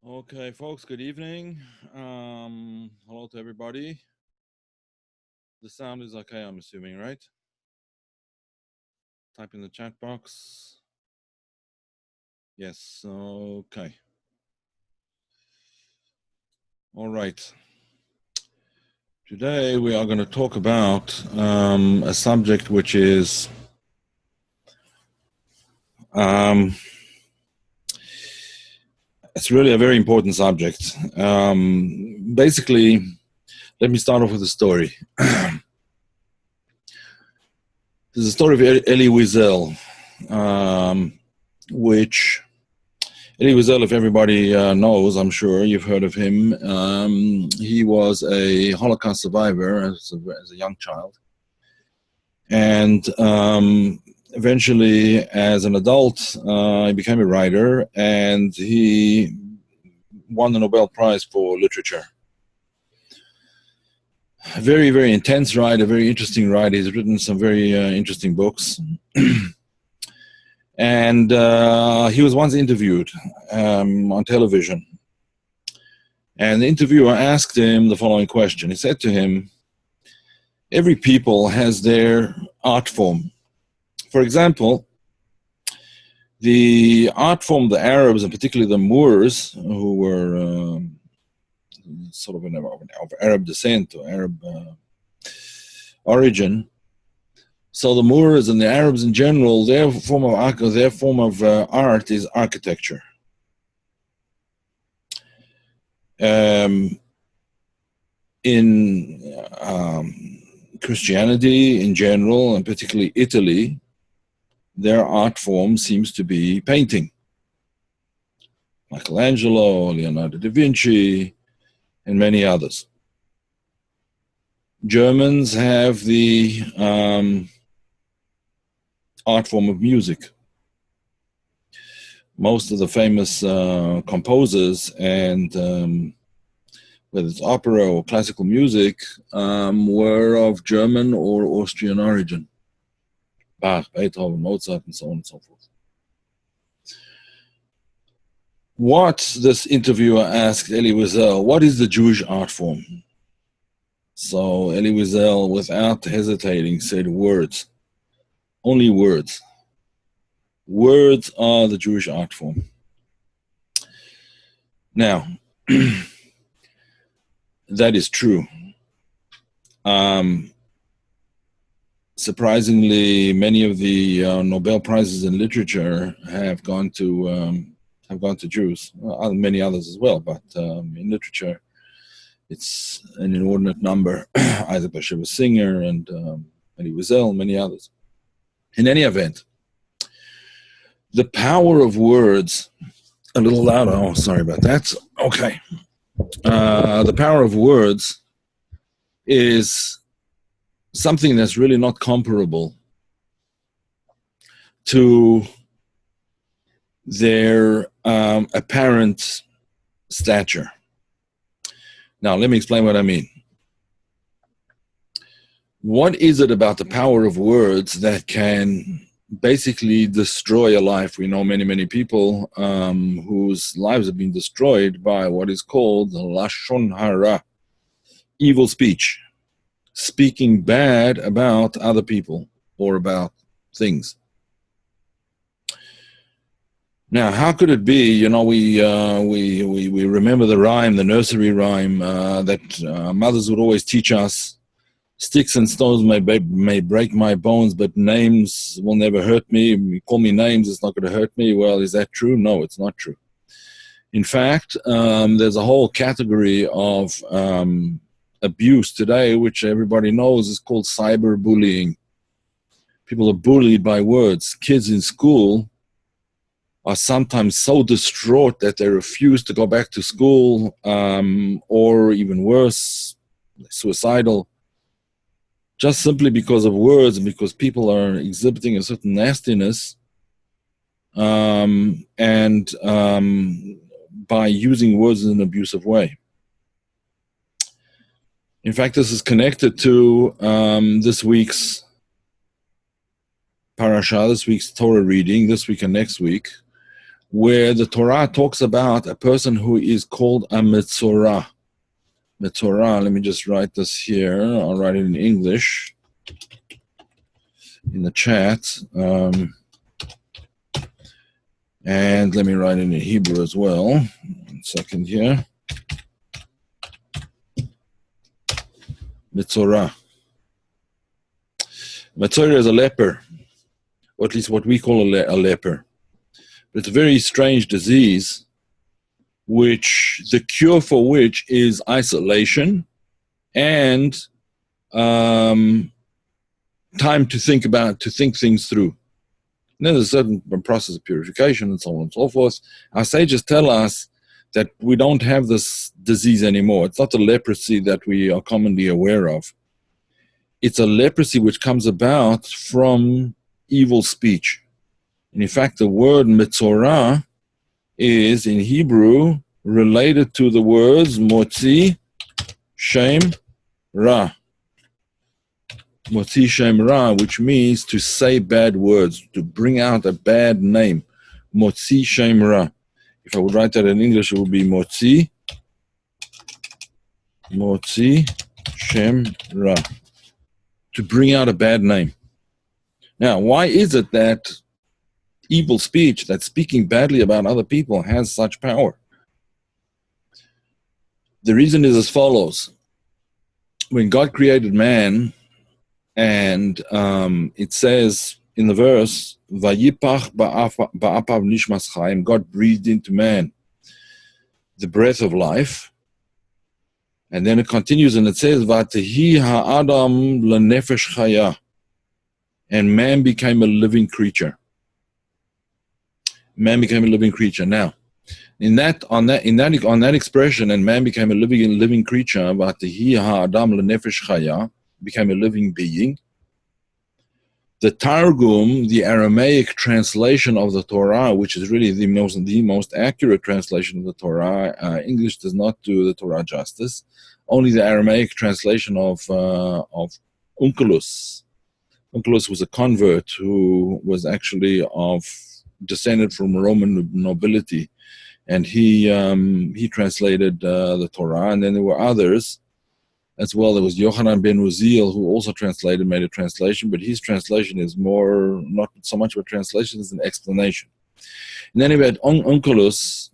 Okay, folks, good evening. Hello to everybody. The sound is okay, I'm assuming, right? Type in the chat box. Yes, okay. All right. Today we are going to talk about a subject which is it's really a very important subject. Basically, let me start off with a story. There's a story of Elie Wiesel, which Elie Wiesel, if everybody knows, I'm sure you've heard of him. He was a Holocaust survivor as a young child. And eventually, as an adult, he became a writer, and he won the Nobel Prize for Literature. A very, very intense writer, very interesting writer. He's written some very interesting books. And he was once interviewed on television. And the interviewer asked him the following question. He said to him, every people has their art form. For example, the art form of the Arabs, and particularly the Moors, who were sort of Arab descent or Arab origin. So the Moors and the Arabs in general, their form of art is architecture. In Christianity in general, and particularly Italy, their art form seems to be painting. Michelangelo, Leonardo da Vinci, and many others. Germans have the art form of music. Most of the famous composers, and whether it's opera or classical music, were of German or Austrian origin. Bach, Beethoven, Mozart, and so on and so forth. What this interviewer asked Elie Wiesel, what is the Jewish art form? So Elie Wiesel, without hesitating, said words. Only words. Words are the Jewish art form. Now, that is true. Surprisingly, many of the Nobel Prizes in literature have gone to Jews. Many others as well, but in literature, it's an inordinate number. Isaac Bashevis Singer and Elie Wiesel, many others. In any event, the power of words. A little louder. Oh, sorry about that. Okay. The power of words is something that's really not comparable to their apparent stature. Now, let me explain what I mean. What is it about the power of words that can basically destroy a life? We know many, many people whose lives have been destroyed by what is called Lashon Hara, evil speech, speaking bad about other people or about things. Now, how could it be? You know, we remember the rhyme, the nursery rhyme that mothers would always teach us. Sticks and stones may break my bones, but names will never hurt me. You call me names, it's not going to hurt me. Well, is that true? No, it's not true. In fact, there's a whole category of abuse today, which everybody knows is called cyberbullying. People are bullied by words. Kids in school are sometimes so distraught that they refuse to go back to school, or even worse, suicidal, just simply because of words and because people are exhibiting a certain nastiness, and by using words in an abusive way. In fact, this is connected to this week's parasha, this week's Torah reading, this week and next week. where the Torah talks about a person who is called a Metzorah. Metzorah, let me just write this here. I'll write it in English in the chat. And let me write it in Hebrew as well. 1 second here. Metzorah. Metzorah is a leper, or at least what we call a leper. But it's a very strange disease, which the cure for which is isolation and time to think things through. And there's a certain process of purification and so on and so forth. Our sages tell us that we don't have this disease anymore. It's not a leprosy that we are commonly aware of. It's a leprosy which comes about from evil speech. And in fact, the word Metzorah is in Hebrew related to the words Motzi, Shem, Ra. Motzi Shem Ra, which means to say bad words, to bring out a bad name. Motzi Shem Ra. If I would write that in English, it would be Motzi Shem Ra. To bring out a bad name. Now, why is it that evil speech, that speaking badly about other people, has such power? The reason is as follows. When God created man, and it says in the verse, Vayipach ba'apav nishmas chaim, God breathed into man the breath of life. And then it continues and it says, Vatehi ha'adam lenefesh chaya, and man became a living creature. Man became a living creature. Now, on that expression, and man became a living creature, Vatehi ha'adam lenefesh chaya, became a living being. The Targum, the Aramaic translation of the Torah, which is really the most accurate translation of the Torah, English does not do the Torah justice. Only the Aramaic translation of Onkelos. Onkelos was a convert who was actually descended from Roman nobility, and he translated the Torah. And then there were others as well. There was Yochanan ben Uziel, who also made a translation, but his translation is more, not so much of a translation as an explanation. And then we had Onkelos,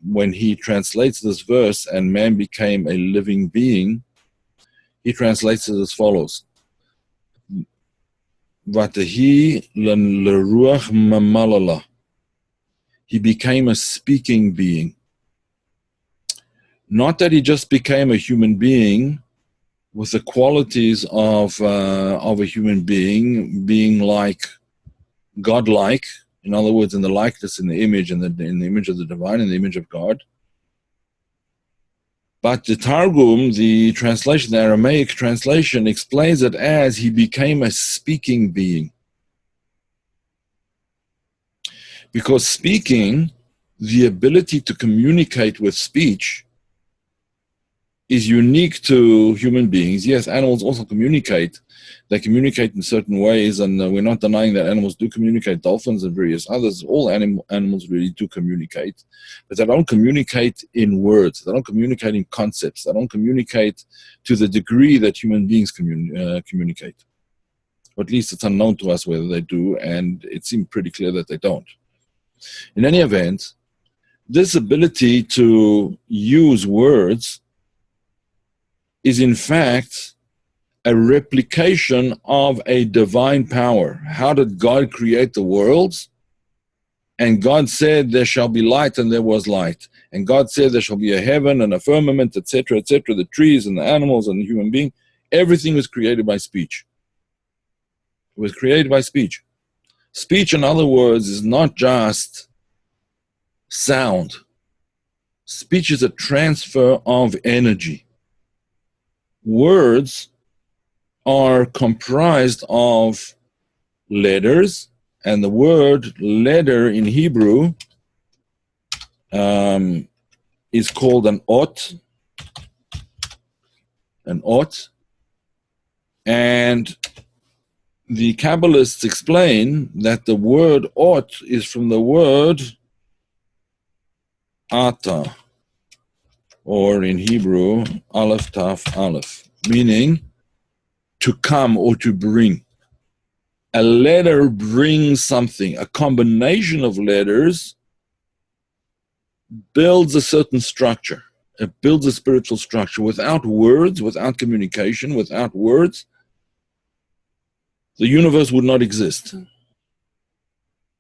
when he translates this verse, and man became a living being, he translates it as follows. Vatehi l'ruach mamalala. He became a speaking being. Not that he just became a human being with the qualities of a human being like godlike, in other words, in the likeness, in the image, in the image of the divine, in the image of God. But the Targum, the translation, the Aramaic translation, explains it as he became a speaking being. Because speaking, the ability to communicate with speech, is unique to human beings. Yes, animals also communicate. They communicate in certain ways, and we're not denying that animals do communicate. Dolphins and various others, all animals really do communicate. But they don't communicate in words. They don't communicate in concepts. They don't communicate to the degree that human beings communicate. Or at least it's unknown to us whether they do, and it seems pretty clear that they don't. In any event, this ability to use words is in fact a replication of a divine power. How did God create the worlds? And God said, there shall be light, and there was light. And God said, there shall be a heaven and a firmament, etc., etc., the trees and the animals and the human being. Everything was created by speech. It was created by speech. Speech, in other words, is not just sound. Speech is a transfer of energy. Words are comprised of letters, and the word letter in Hebrew is called an ot, and the Kabbalists explain that the word ot is from the word ata, or in Hebrew, aleph taf aleph, meaning to come or to bring. A letter brings something. A combination of letters builds a certain structure. It builds a spiritual structure. Without words, without communication, without words, the universe would not exist.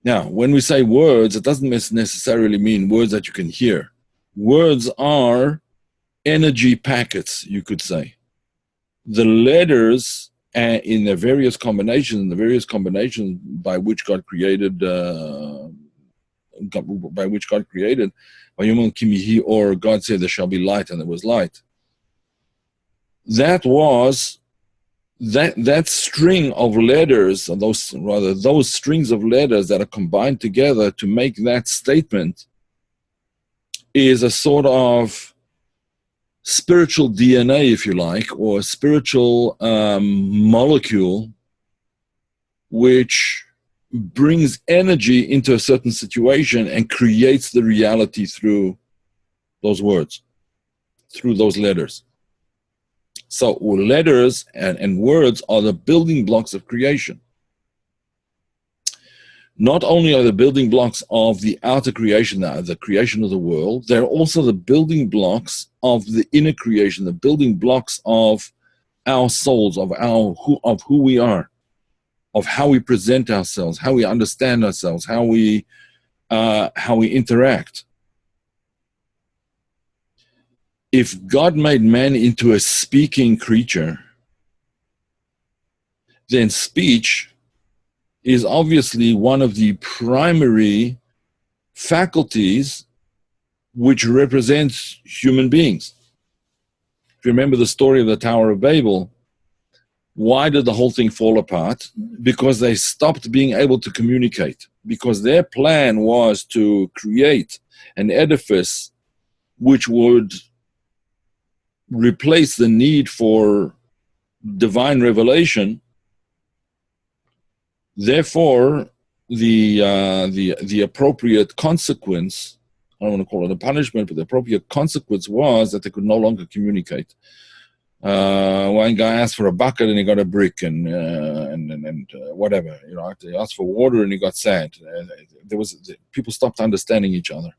Now, when we say words, it doesn't necessarily mean words that you can hear. Words are energy packets, you could say. The letters in their various combinations, by which God created, or God said there shall be light, and there was light. That string of letters, or those strings of letters that are combined together to make that statement, is a sort of spiritual DNA, if you like, or a spiritual molecule which brings energy into a certain situation and creates the reality through those words, through those letters. So letters and words are the building blocks of creation. Not only are the building blocks of the outer creation, the creation of the world, they're also the building blocks of the inner creation, the building blocks of our souls, of who we are, of how we present ourselves, how we understand ourselves, how we interact. If God made man into a speaking creature, then speech is obviously one of the primary faculties which represents human beings. If you remember the story of the Tower of Babel, why did the whole thing fall apart? Because they stopped being able to communicate. Because their plan was to create an edifice which would replace the need for divine revelation. Therefore, the appropriate consequence, I don't want to call it a punishment, but the appropriate consequence was that they could no longer communicate. One guy asked for a bucket and he got a brick, and whatever. He asked for water and he got sand. People stopped understanding each other.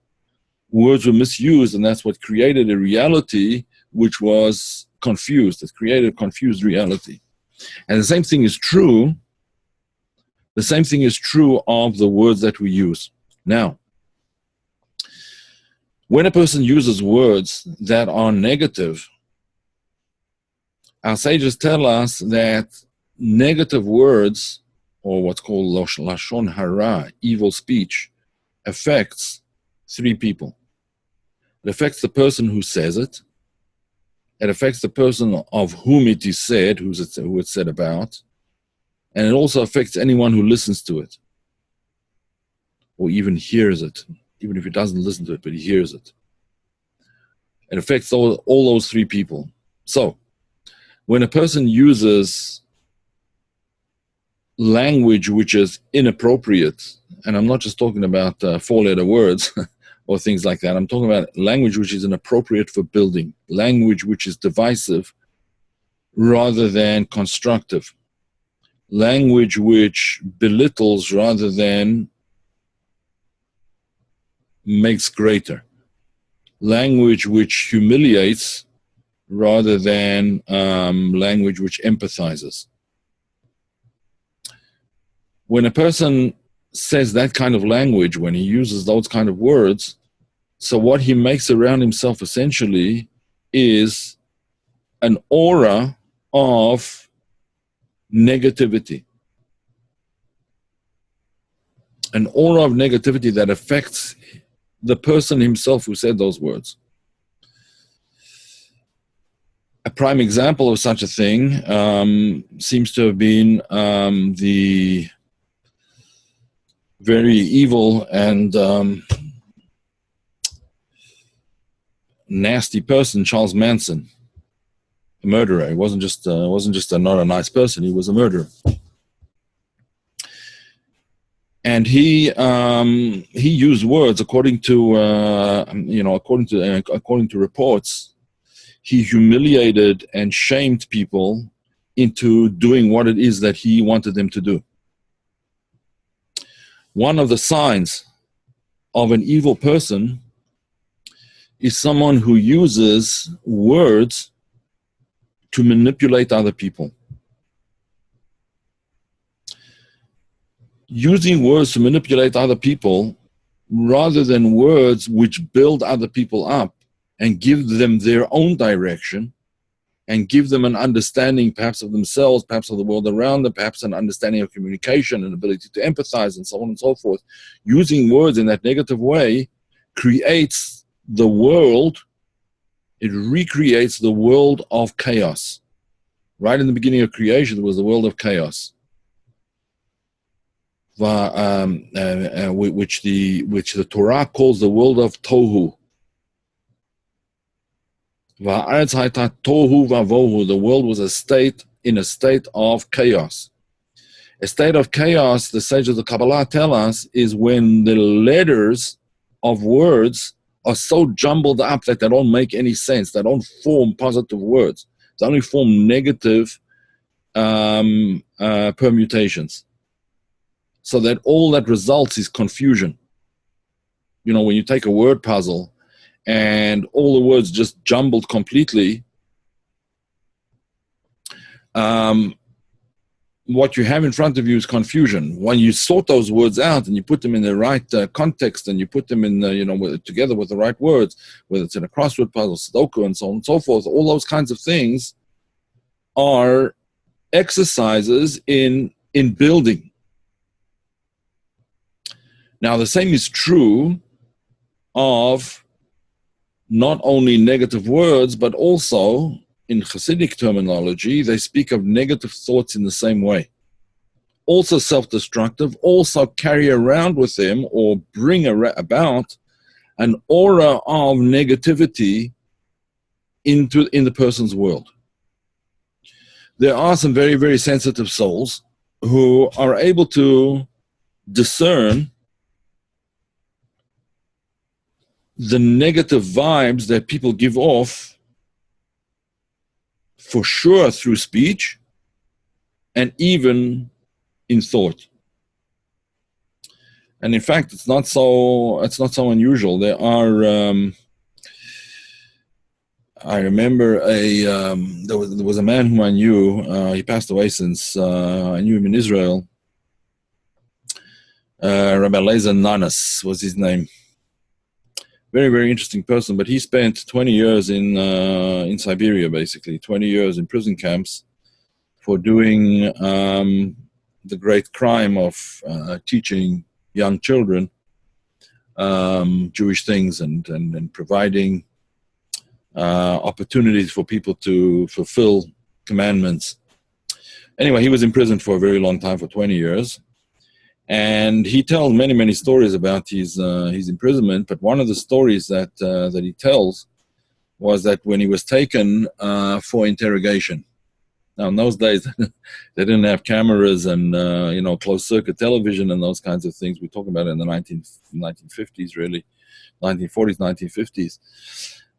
Words were misused, and that's what created a reality which was confused. It created a confused reality. And the same thing is true. The same thing is true of the words that we use. Now, when a person uses words that are negative, our sages tell us that negative words, or what's called lashon hara, evil speech, affects three people. It affects the person who says it. It affects the person of whom it is said, who it's said about. And it also affects anyone who listens to it, or even hears it, even if he doesn't listen to it, but he hears it. It affects all those three people. So, when a person uses language which is inappropriate, and I'm not just talking about four-letter words or things like that, I'm talking about language which is inappropriate for building, language which is divisive rather than constructive, language which belittles rather than makes greater, language which humiliates rather than language which empathizes. When a person says that kind of language, when he uses those kind of words, so what he makes around himself essentially is an aura of negativity. An aura of negativity that affects the person himself who said those words. A prime example of such a thing seems to have been the very evil and nasty person, Charles Manson, a murderer. He wasn't just not a nice person. He was a murderer. And he used words according to according to reports. He humiliated and shamed people into doing what it is that he wanted them to do. One of the signs of an evil person is someone who uses words to manipulate other people. Using words to manipulate other people rather than words which build other people up and give them their own direction and give them an understanding perhaps of themselves, perhaps of the world around them, perhaps an understanding of communication and ability to empathize and so on and so forth. Using words in that negative way creates the world, it recreates the world of chaos. Right in the beginning of creation, there was the world of chaos. Which the Torah calls the world of tohu. The world was in a state of chaos. A state of chaos, the sages of the Kabbalah tell us, is when the letters of words are so jumbled up that they don't make any sense. They don't form positive words. They only form negative permutations. So that all that results is confusion. You know, when you take a word puzzle and all the words just jumbled completely, what you have in front of you is confusion. When you sort those words out and you put them in the right context and you put them in, together with the right words, whether it's in a crossword puzzle, Sudoku, and so on and so forth, all those kinds of things are exercises in building. Now, the same is true of not only negative words, but also in Hasidic terminology, they speak of negative thoughts in the same way. Also self-destructive, also carry around with them or bring about an aura of negativity in the person's world. There are some very, very sensitive souls who are able to discern the negative vibes that people give off, for sure through speech and even in thought. And in fact, it's not so unusual. There are I remember there was a man whom I knew. He passed away since. I knew him in Israel. Rabbi Eliezer Nanas was his name. Very, very interesting person, but he spent 20 years in Siberia, basically, 20 years in prison camps for doing the great crime of teaching young children Jewish things and providing opportunities for people to fulfill commandments. Anyway, he was in prison for a very long time, for 20 years. And he tells many, many stories about his imprisonment. But one of the stories that he tells was that when he was taken for interrogation. Now, in those days, they didn't have cameras and closed circuit television and those kinds of things. We're talking about in the 1950s, really, 1940s,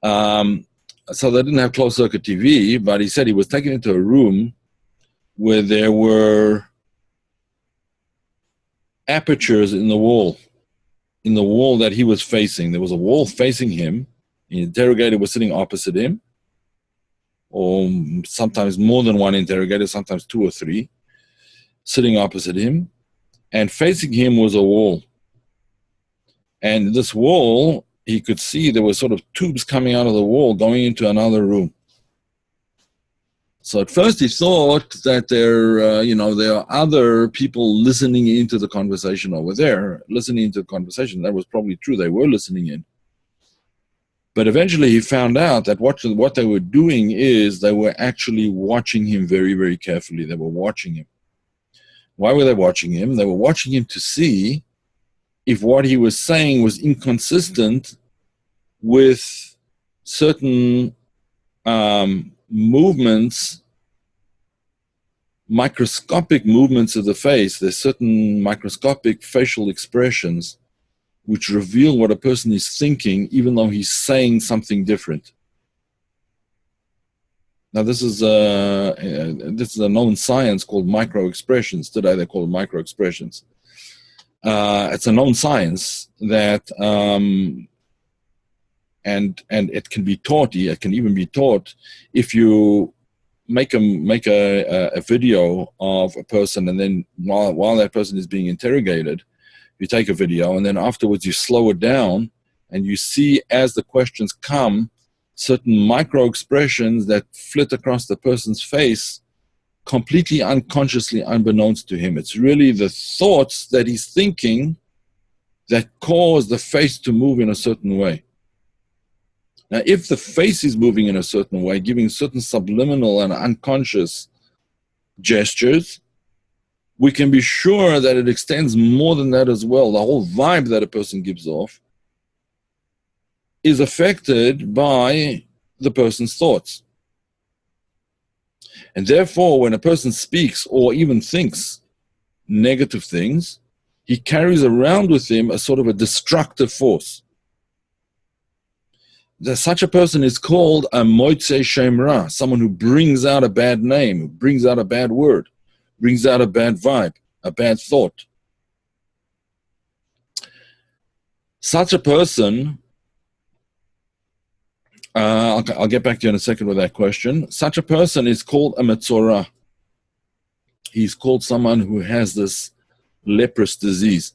1950s. So they didn't have closed circuit TV. But he said he was taken into a room where there were apertures in the wall that he was facing. There was a wall facing him. The interrogator was sitting opposite him, or sometimes more than one interrogator, sometimes two or three, sitting opposite him, and facing him was a wall. And this wall, he could see there were sort of tubes coming out of the wall going into another room. So at first he thought that there are other people listening into the conversation over there, listening into the conversation. That was probably true. They were listening in. But eventually he found out that what they were doing is they were actually watching him very, very carefully. They were watching him. Why were they watching him? They were watching him to see if what he was saying was inconsistent with certain movements microscopic movements of the face. There's certain microscopic facial expressions which reveal what a person is thinking, even though he's saying something different. Now, this is a known science called micro-expressions. Today, they're called micro-expressions. It's a known science that, and it can be taught. It can even be taught if you make a video of a person, and then while that person is being interrogated, you take a video, and then afterwards you slow it down, and you see as the questions come, certain micro expressions that flit across the person's face, completely unconsciously, unbeknownst to him. It's really the thoughts that he's thinking that cause the face to move in a certain way. Now, if the face is moving in a certain way, giving certain subliminal and unconscious gestures, we can be sure that it extends more than that as well. The whole vibe that a person gives off is affected by the person's thoughts. And therefore, when a person speaks or even thinks negative things, he carries around with him a sort of a destructive force. Such a person is called a motzei shem ra, someone who brings out a bad name, who brings out a bad word, brings out a bad vibe, a bad thought. Such a person, I'll get back to you in a second with that question. Such a person is called a metzora. He's called someone who has this leprous disease.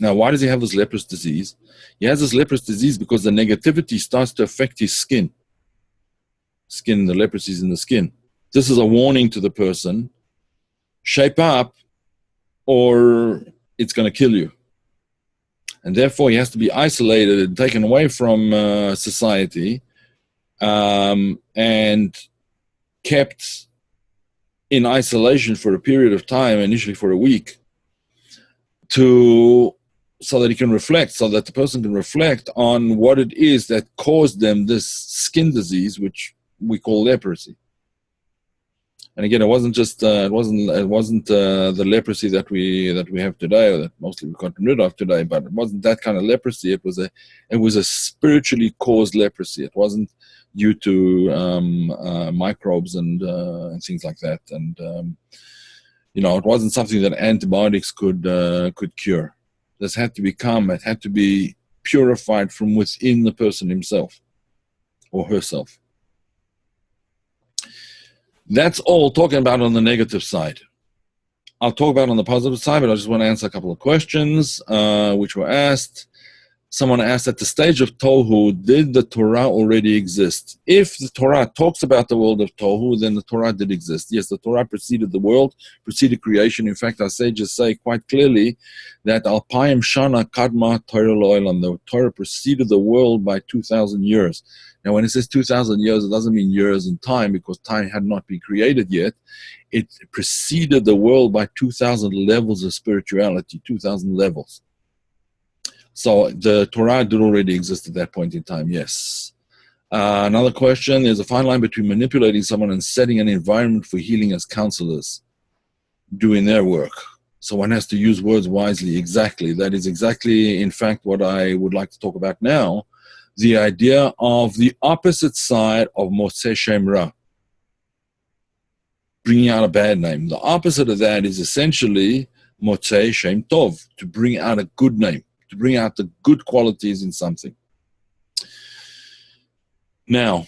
Now, why does he have this leprous disease? He has this leprous disease because the negativity starts to affect his skin. The leprosy is in the skin. This is a warning to the person. Shape up or it's going to kill you. And therefore, he has to be isolated and taken away from society and kept in isolation for a period of time, initially for a week, so that he can reflect, so that the person can reflect on what it is that caused them this skin disease, which we call leprosy. And again, it wasn't the leprosy that we have today, or that mostly we've gotten rid of today. But it wasn't that kind of leprosy. It was a spiritually caused leprosy. It wasn't due to microbes and things like that. And it wasn't something that antibiotics could cure. It had to be purified from within the person himself or herself. That's all talking about on the negative side. I'll talk about on the positive side, but I just want to answer a couple of questions which were asked. Someone asked, at the stage of Tohu, did the Torah already exist? If the Torah talks about the world of Tohu, then the Torah did exist. Yes, the Torah preceded the world, preceded creation. In fact, our sages say quite clearly that Alpayim Shana Kadma Torah Lo'elam, the Torah preceded the world by 2,000 years. Now, when it says 2,000 years, it doesn't mean years in time, because time had not been created yet. It preceded the world by 2,000 levels of spirituality, 2,000 levels. So the Torah did already exist at that point in time, yes. Another question, there's a fine line between manipulating someone and setting an environment for healing as counselors doing their work. So one has to use words wisely, exactly. That is exactly, in fact, what I would like to talk about now, the idea of the opposite side of motzei shem ra, bringing out a bad name. The opposite of that is essentially motzei shem tov, to bring out a good name, to bring out the good qualities in something. Now,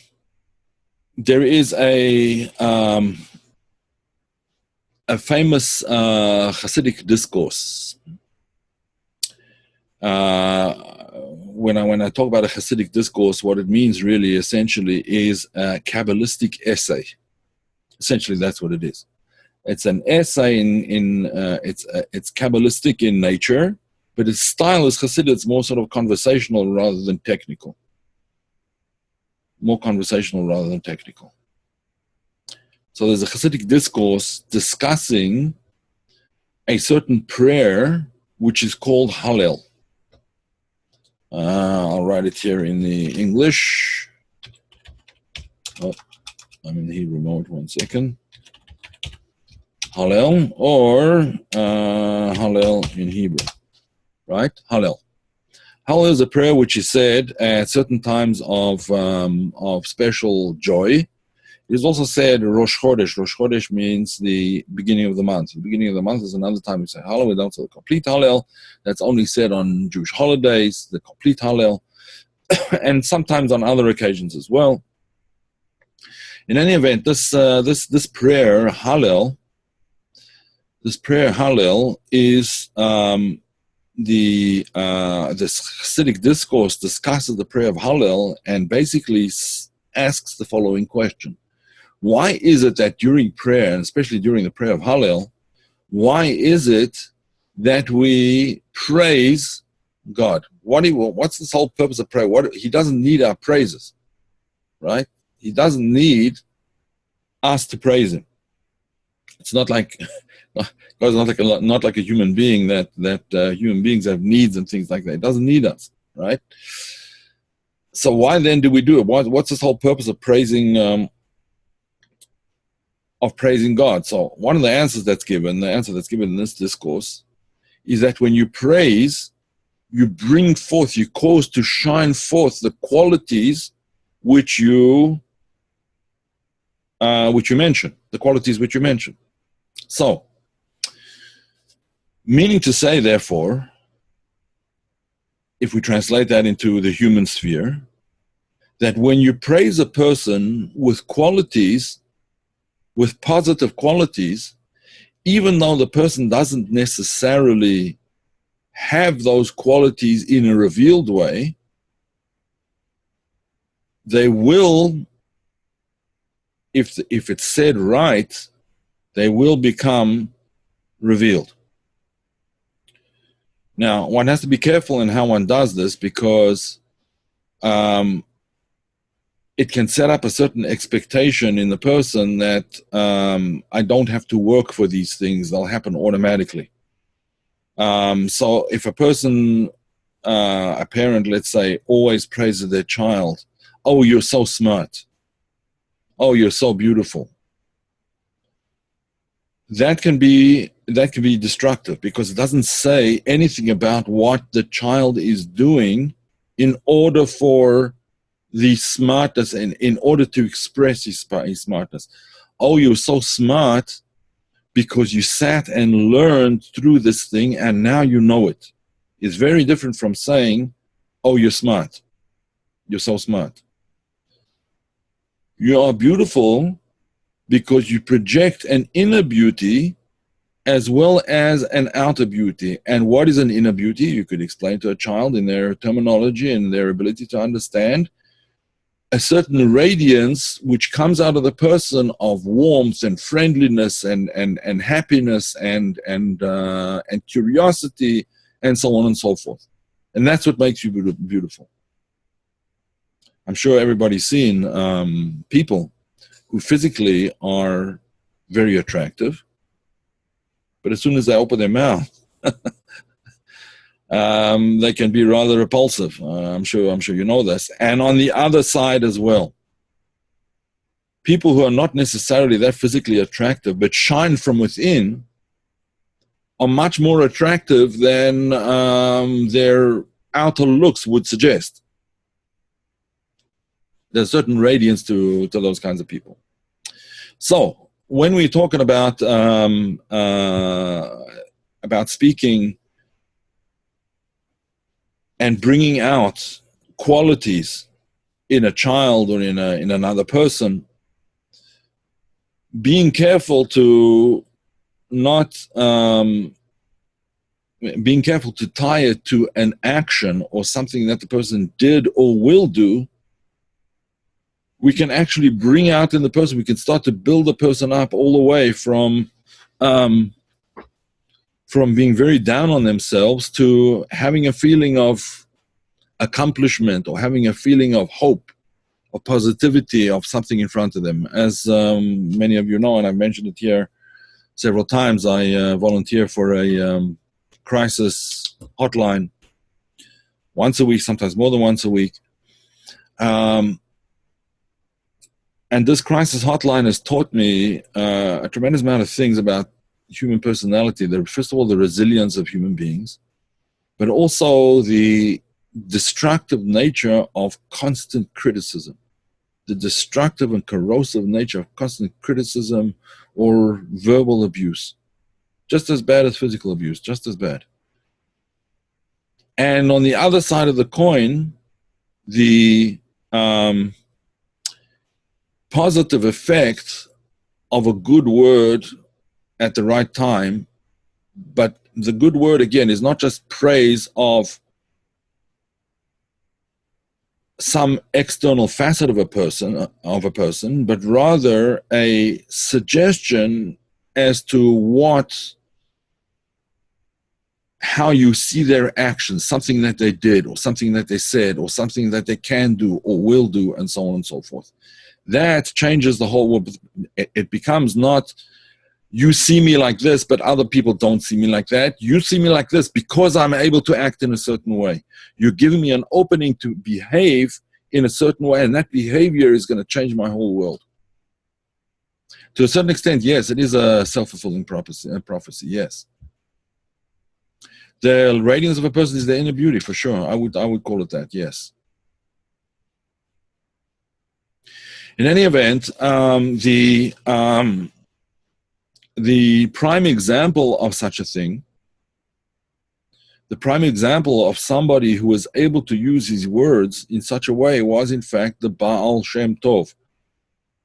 there is a famous Hasidic discourse. When I talk about a Hasidic discourse, what it means really, essentially, is a Kabbalistic essay. Essentially, that's what it is. It's an essay it's Kabbalistic in nature, but its style is Hasidic. It's more sort of conversational rather than technical. More conversational rather than technical. So there's a Hasidic discourse discussing a certain prayer which is called Hallel. I'll write it here in the English. Oh, I'm in the Hebrew mode, 1 second. Hallel, or Hallel in Hebrew, right? Hallel. Hallel is a prayer which is said at certain times of special joy. It is also said Rosh Chodesh. Rosh Chodesh means the beginning of the month. The beginning of the month is another time we say Hallel. We don't say the complete Hallel. That's only said on Jewish holidays, the complete Hallel, and sometimes on other occasions as well. In any event, this prayer Hallel, is the Hasidic discourse discusses the prayer of Hallel and basically asks the following question. Why is it that during prayer, and especially during the prayer of Hallel, why is it that we praise God? What's this whole purpose of prayer? He doesn't need our praises, right? He doesn't need us to praise him. It's not like God's not like a human being that human beings have needs and things like that. He doesn't need us, right? So why then do we do it? What's this whole purpose of praising God? So one of the answer that's given in this discourse is that when you praise, you bring forth, you cause to shine forth the qualities which you mention, So, meaning to say, therefore, if we translate that into the human sphere, that when you praise a person with qualities, with positive qualities, even though the person doesn't necessarily have those qualities in a revealed way, they will, if it's said right, they will become revealed. Now, one has to be careful in how one does this, because it can set up a certain expectation in the person that I don't have to work for these things, they'll happen automatically. So if a person, a parent, let's say, always praises their child, oh, you're so smart, oh, you're so beautiful, that can be destructive, because it doesn't say anything about what the child is doing in order for the smartness and in order to express his smartness. Oh, you're so smart because you sat and learned through this thing and now you know it. It's very different from saying, oh, you're smart. You're so smart. You are beautiful because you project an inner beauty as well as an outer beauty. And what is an inner beauty? You could explain to a child in their terminology and their ability to understand. A certain radiance which comes out of the person of warmth and friendliness and happiness and curiosity and so on and so forth. And that's what makes you beautiful. I'm sure everybody's seen people who physically are very attractive, but as soon as they open their mouth, they can be rather repulsive. I'm sure you know this. And on the other side as well, people who are not necessarily that physically attractive but shine from within are much more attractive than their outer looks would suggest. There's a certain radiance to those kinds of people. So when we're talking about speaking and bringing out qualities in a child or in another person, being careful to tie it to an action or something that the person did or will do, we can actually bring out in the person, we can start to build the person up all the way from being very down on themselves to having a feeling of accomplishment or having a feeling of hope, of positivity, of something in front of them. As many of you know, and I've mentioned it here several times, I volunteer for a crisis hotline once a week, sometimes more than once a week. And this crisis hotline has taught me a tremendous amount of things about human personality, first of all, the resilience of human beings, but also the destructive nature of constant criticism, the destructive and corrosive nature of constant criticism or verbal abuse. Just as bad as physical abuse, just as bad. And on the other side of the coin, the positive effect of a good word at the right time. But the good word, again, is not just praise of some external facet of a person, but rather a suggestion as to how you see their actions, something that they did, or something that they said, or something that they can do or will do, and so on and so forth. That changes the whole world. It becomes not, you see me like this, but other people don't see me like that. You see me like this because I'm able to act in a certain way. You're giving me an opening to behave in a certain way, and that behavior is going to change my whole world. To a certain extent, yes, it is a self-fulfilling prophecy, yes. The radiance of a person is their inner beauty, for sure. I would call it that, yes. In any event, the prime example of such a thing, the prime example of somebody who was able to use his words in such a way was, in fact, the Baal Shem Tov.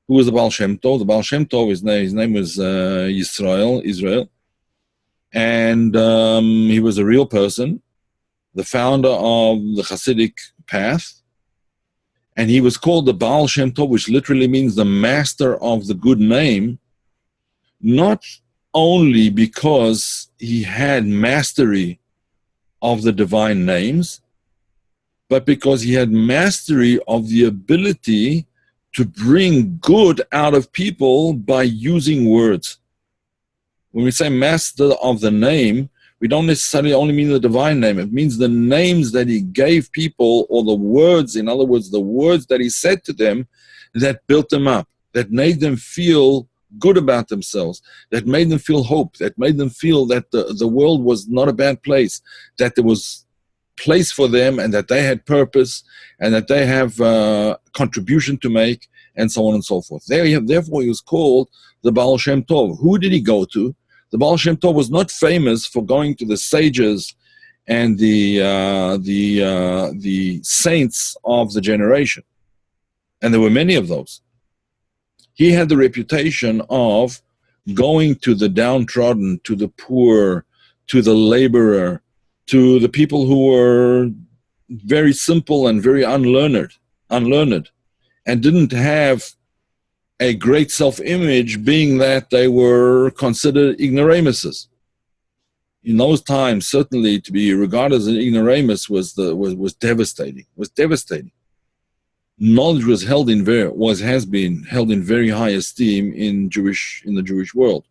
Who was the Baal Shem Tov? The Baal Shem Tov, his name was Israel. And he was a real person, the founder of the Hasidic path. And he was called the Baal Shem Tov, which literally means the master of the good name, not only because he had mastery of the divine names, but because he had mastery of the ability to bring good out of people by using words. When we say master of the name, we don't necessarily only mean the divine name. It means the names that he gave people, or the words, in other words, the words that he said to them that built them up, that made them feel good about themselves, that made them feel hope, that made them feel that the world was not a bad place, that there was place for them, and that they had purpose, and that they have contribution to make, and so on and so forth. Therefore, he was called the Baal Shem Tov. Who did he go to? The Baal Shem Tov was not famous for going to the sages and the saints of the generation, and there were many of those. He had the reputation of going to the downtrodden, to the poor, to the laborer, to the people who were very simple and very unlearned, and didn't have a great self-image, being that they were considered ignoramuses. In those times, certainly to be regarded as an ignoramus was devastating. Knowledge has been held in very high esteem in the Jewish world.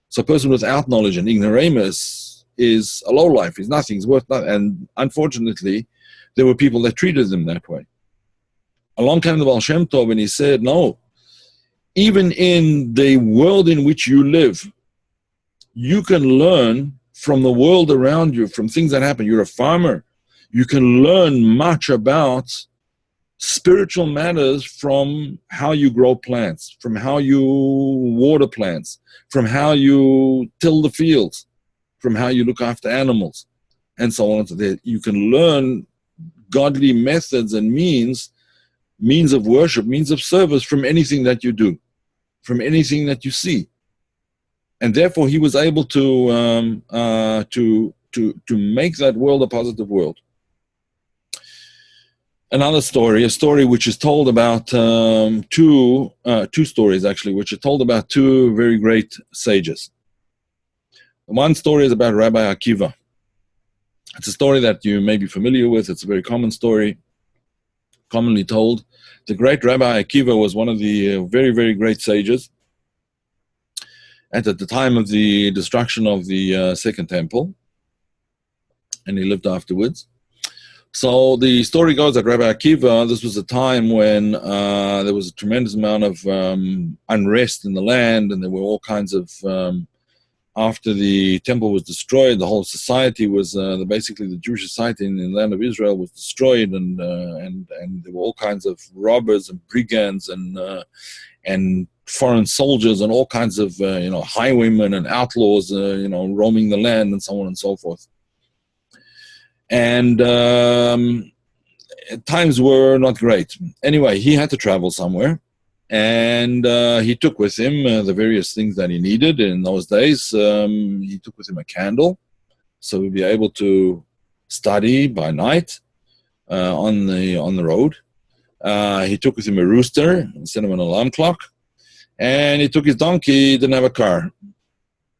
So a person without knowledge, an ignoramus, is a lowlife, is nothing, is worth nothing. And unfortunately, there were people that treated them that way. Along came the Baal Shem Tov, and he said, no, even in the world in which you live, you can learn from the world around you, from things that happen. You're a farmer. You can learn much about spiritual matters from how you grow plants, from how you water plants, from how you till the fields, from how you look after animals, and so on and so forth. You can learn godly methods and means of worship, means of service from anything that you do, from anything that you see. And therefore he was able to make that world a positive world. Another story, a story which is told about two stories actually, which are told about two very great sages. One story is about Rabbi Akiva. It's a story that you may be familiar with. It's a very common story, commonly told. The great Rabbi Akiva was one of the very, very great sages at the time of the destruction of the Second Temple, and he lived afterwards. So the story goes that Rabbi Akiva, this was a time when there was a tremendous amount of unrest in the land, and there were all kinds of after the temple was destroyed, the whole society was basically the Jewish society in the land of Israel was destroyed, and there were all kinds of robbers and brigands and foreign soldiers and all kinds of highwaymen and outlaws roaming the land and so on and so forth. And times were not great. Anyway, he had to travel somewhere, and he took with him the various things that he needed in those days. He took with him a candle, so he'd be able to study by night on the road. He took with him a rooster instead of an alarm clock, and he took his donkey. He didn't have a car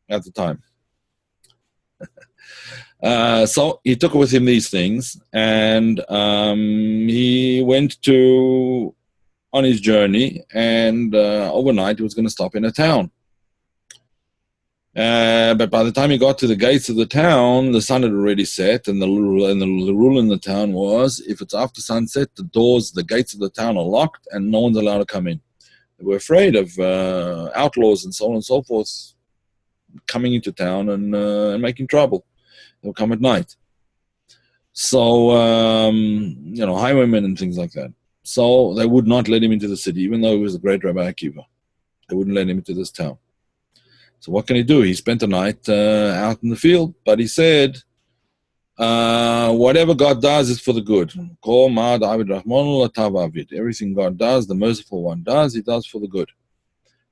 at the time. So he took with him these things, and he went on his journey, and overnight he was going to stop in a town. But by the time he got to the gates of the town, the sun had already set, and the rule in the town was, if it's after sunset, the gates of the town are locked, and no one's allowed to come in. They were afraid of outlaws and so on and so forth coming into town and making trouble. They'll come at night. So, highwaymen and things like that. So they would not let him into the city, even though he was a great Rabbi Akiva. They wouldn't let him into this town. So what can he do? He spent the night out in the field, but he said, whatever God does is for the good. Everything God does, the merciful one does, he does for the good.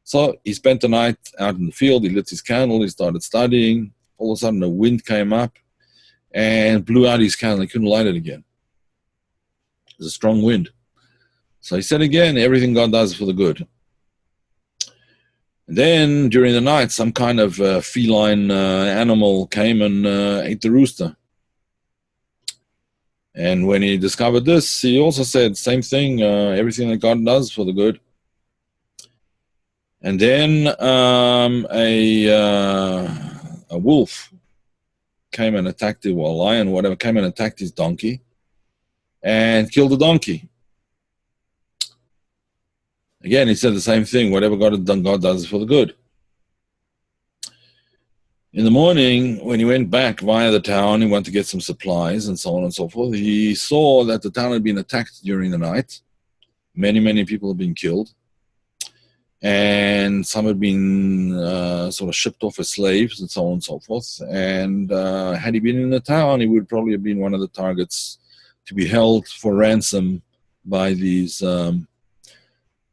So he spent the night out in the field, he lit his candle, he started studying. All of a sudden, a wind came up and blew out his candle. He couldn't light it again. It was a strong wind. So he said again, everything God does is for the good. And then, during the night, some kind of feline animal came and ate the rooster. And when he discovered this, he also said, same thing, everything that God does is for the good. And then a wolf came and attacked him, or a lion, whatever, came and attacked his donkey and killed the donkey. Again, he said the same thing, whatever God does is for the good. In the morning, when he went back via the town, he went to get some supplies and so on and so forth, he saw that the town had been attacked during the night. Many, many people had been killed. And some had been sort of shipped off as slaves and so on and so forth. And had he been in the town, he would probably have been one of the targets to be held for ransom by these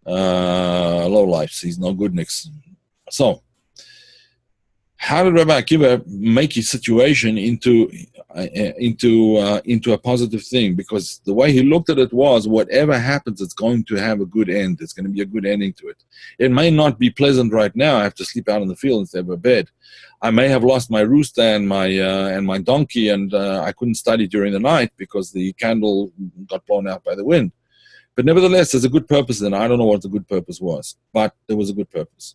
lowlifes, these no-goodniks. So, how did Rabbi Akiva make his situation into a positive thing? Because the way he looked at it was, whatever happens, it's going to have a good end. It's going to be a good ending to it. It may not be pleasant right now. I have to sleep out in the field instead of a bed. I may have lost my rooster and my donkey, and I couldn't study during the night because the candle got blown out by the wind. But nevertheless, there's a good purpose, and I don't know what the good purpose was, but there was a good purpose.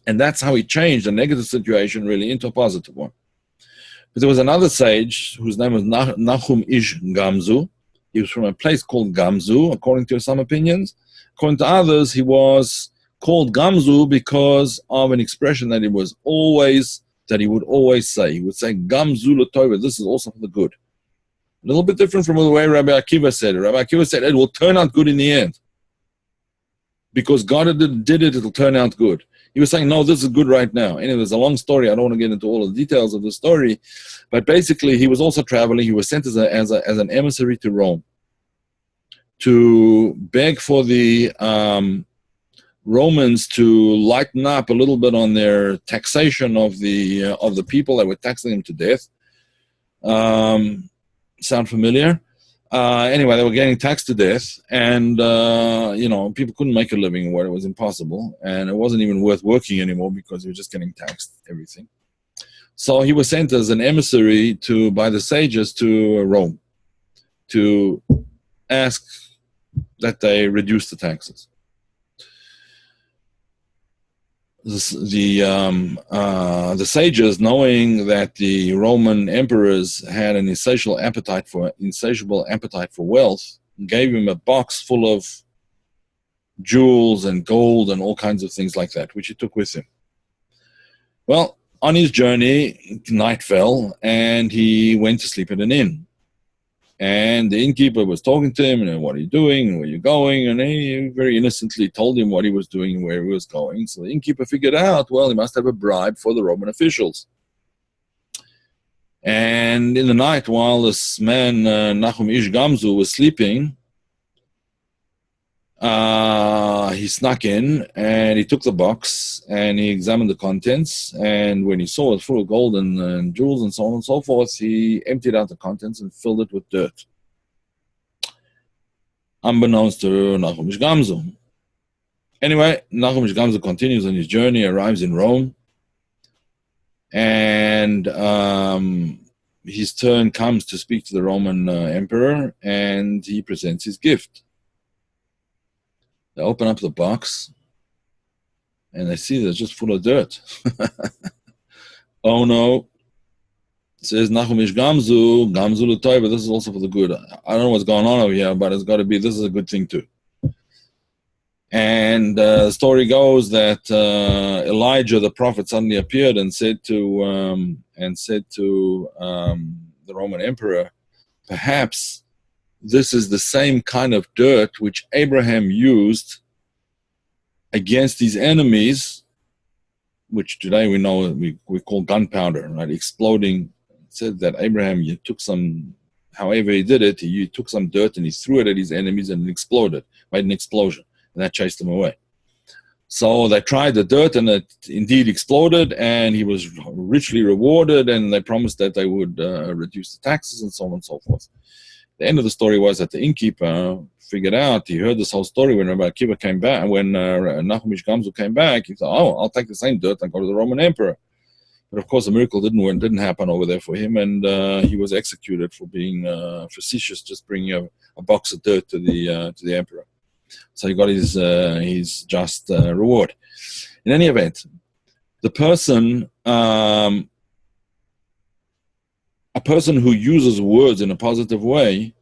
And that's how he changed a negative situation really into a positive one. But there was another sage whose name was Nahum Ish Gamzu. He was from a place called Gamzu, according to some opinions. According to others, he was called Gamzu because of an expression that he would always say. He would say, Gamzu l'tova, this is also for the good. A little bit different from the way Rabbi Akiva said it. Rabbi Akiva said it will turn out good in the end. Because God did it, it'll turn out good. He was saying, no, this is good right now. Anyway, there's a long story. I don't want to get into all the details of the story. But basically, he was also traveling. He was sent as an emissary to Rome to beg for the Romans to lighten up a little bit on their taxation of the people that were taxing them to death. Sound familiar? Anyway, they were getting taxed to death, and people couldn't make a living where it was impossible, and it wasn't even worth working anymore because you were just getting taxed everything. So he was sent as an emissary by the sages to Rome to ask that they reduce the taxes. The sages, knowing that the Roman emperors had an insatiable appetite for wealth, gave him a box full of jewels and gold and all kinds of things like that, which he took with him. Well, on his journey, night fell, and he went to sleep at an inn. And the innkeeper was talking to him, and what are you doing, and where are you going? And he very innocently told him what he was doing and where he was going. So the innkeeper figured out, well, he must have a bribe for the Roman officials. And in the night, while this man, Nachum Ish Gamzu, was sleeping, he snuck in and he took the box and he examined the contents. And when he saw it full of gold and jewels and so on and so forth, he emptied out the contents and filled it with dirt, unbeknownst to Nachum Ish Gamzu. Anyway, Nachum Ish Gamzu continues on his journey, arrives in Rome, and his turn comes to speak to the Roman emperor, and he presents his gift. They open up the box, and they see that it's just full of dirt. Oh no, it says Nachum Ish Gamzu, Gamzu l'toy, but this is also for the good. I don't know what's going on over here, but it's got to be, this is a good thing too. And the story goes that Elijah the prophet suddenly appeared and said to the Roman emperor, perhaps this is the same kind of dirt which Abraham used against his enemies, which today we know we call gunpowder, right? Exploding. It said that Abraham, you took some, however he did it, he took some dirt and he threw it at his enemies and it exploded, made an explosion. And that chased him away. So they tried the dirt, and it indeed exploded, and he was richly rewarded, and they promised that they would reduce the taxes and so on and so forth. The end of the story was that the innkeeper figured out, he heard this whole story when Rabbi Akiva came back, when Nachum Ish Gamzu came back, he thought, oh, I'll take the same dirt and go to the Roman emperor. But of course the miracle didn't happen over there for him, and he was executed for being facetious, just bringing a box of dirt to the emperor. So he got his just reward. In any event, the person, a person who uses words in a positive way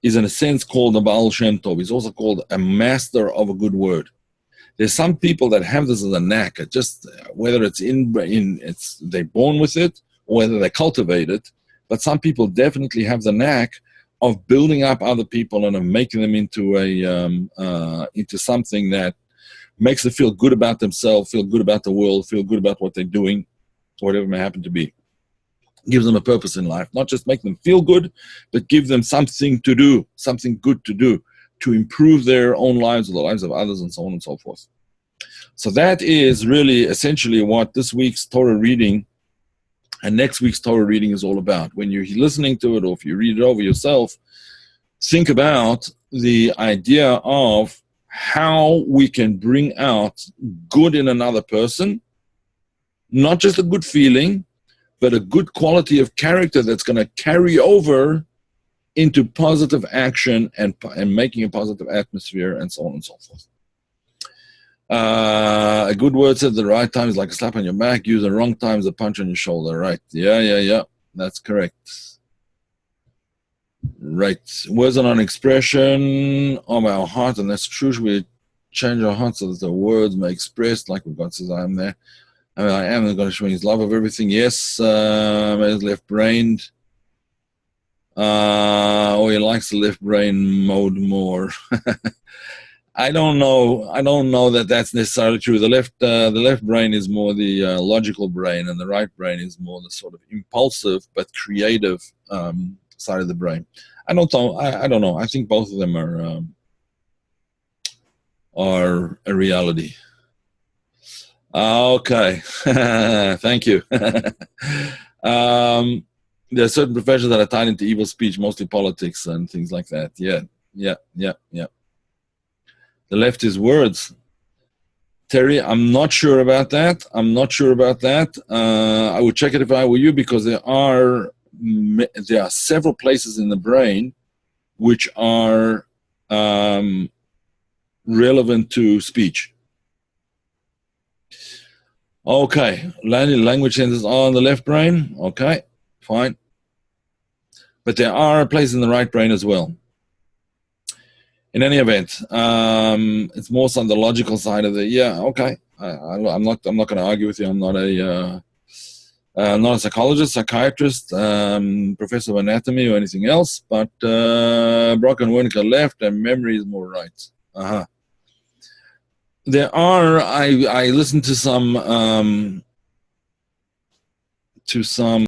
is in a sense called a Baal Shem Tov. He's also called a master of a good word. There's some people that have this as a knack, just whether it's they're born with it or whether they cultivate it, but some people definitely have the knack of building up other people and of making them into something that makes them feel good about themselves, feel good about the world, feel good about what they're doing, whatever it may happen to be. Gives them a purpose in life, not just make them feel good, but give them something to do, something good to do, to improve their own lives or the lives of others and so on and so forth. So that is really essentially what this week's Torah reading and next week's Torah reading is all about. When you're listening to it or if you read it over yourself, think about the idea of how we can bring out good in another person, not just a good feeling, but a good quality of character that's going to carry over into positive action and making a positive atmosphere and so on and so forth. A good word said at the right time is like a slap on your back. Use the wrong time is a punch on your shoulder. Right. Yeah. That's correct. Right. Words are not an expression of our heart, and that's true. We change our heart so that the words may express, like God says, I am there. I am going to show his love of everything. Yes, is left-brained. Or he likes the left brain mode more. I don't know that that's necessarily true. The left brain is more the logical brain, and the right brain is more the sort of impulsive but creative side of the brain. I don't know. I think both of them are a reality. Okay, thank you. There are certain professions that are tied into evil speech, mostly politics and things like that. Yeah. The left is words. Terry, I'm not sure about that. I would check it if I were you, because there are several places in the brain which are relevant to speech. Okay, language senses are on the left brain. Okay, fine. But there are places in the right brain as well. In any event, it's more on the logical side of the, okay. I'm not going to argue with you. I'm not a Not a psychologist, psychiatrist, professor of anatomy or anything else, but Brock and Wernicke left and memory is more right. Uh-huh. There are, I listened to some